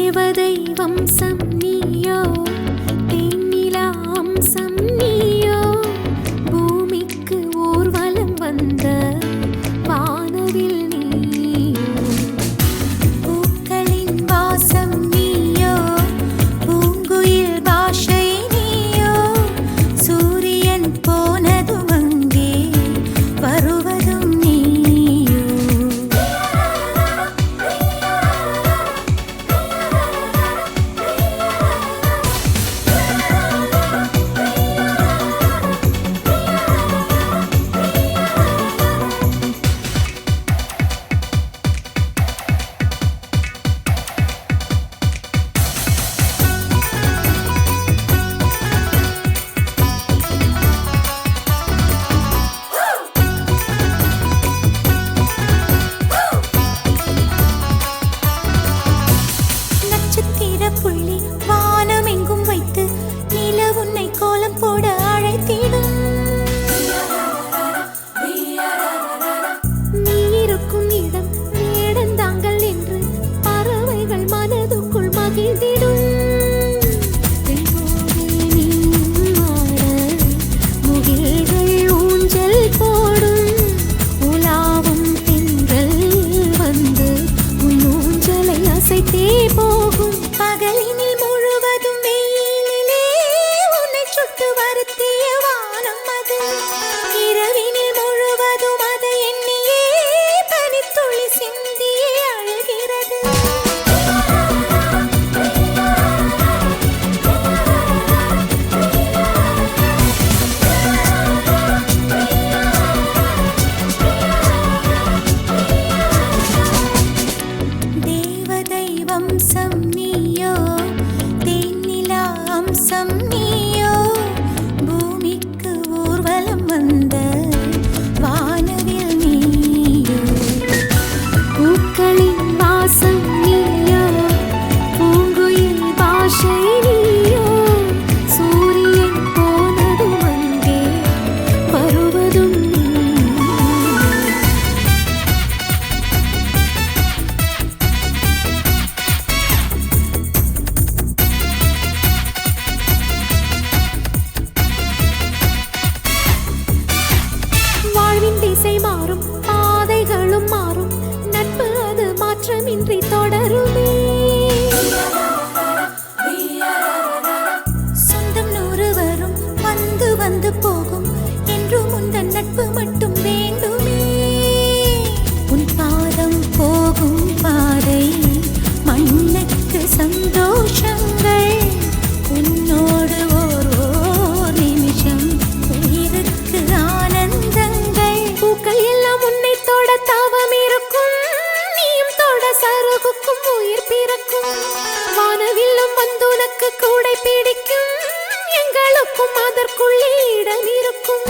தேவதை வம்சம் நீயோ, தேனிலா அம்சம் நீயோ, பூமிக்கு ஊர்வலம் வந்த வானவில் நீயோ. பூக்களின் வாசம் நீயோ, பூங்குயில் பாஷை நீயோ, சூரியன் போனதும் அங்கே வருவதும் நீயோ. புள்ளி வானம் எங்கும் வைத்து நில உன்னை கோலம் போட அழைத்திடும். நீ இருக்கும் இடம் வேடந்தாங்கள் என்று பறவைகள் மனதுக்குள் மகிழ்ந்திடும். முகில்கள் ஊஞ்சல் போடும், உலாவும் தென்றல் வந்து உன் ஊஞ்சலை அசைத்தே போகும். பகலினில் முழுவதும் வெயிலிலே உன்னை சுட்டு வருத்திய வானம் அது, இரவினில் முழுவதும் அதை எண்ணியே பனித்துளி சிந்தியே அழுகிறது. தேவதை வம்சம் நீயோ, தேனிலா அம்சம் நீயோ, பூமிக்கு ஊர்வலம் வந்த வானவில் நீயோ. பூக்களின் வாசம் நீயோ, பூங்குயில் பாஷை நீயோ, சூரியன் போனதும் அங்கே வருவதும் நீயோ. வாழ்வின் திசை மாறும், பாதைகளும் மாறும், நட்பு அது மாற்றமின்றி தொடருமே. சொந்தம் 100 வரும், வந்து வந்து போகும், என்றும் உந்தன் நட்பு மட்டும் வேண்டுமே. உன் பாதம் போகும் பாதை மண்ணுக்கு சந்தோஷங்கள், உன்னோடு ஓர் நிமிஷம் உயிருக்கு ஆனந்தங்கள். பூக்கள் எல்லாம் உன்னை தொட தவம் இருக்கும், நீயும் தொட சருகுக்கும் உயிர் பிறக்கும். வானவில்லும் வந்து உனக்கு கூடை பிடிக்கும், எங்களுக்கும் அதற்குள்ளே இடம் இருக்கும்.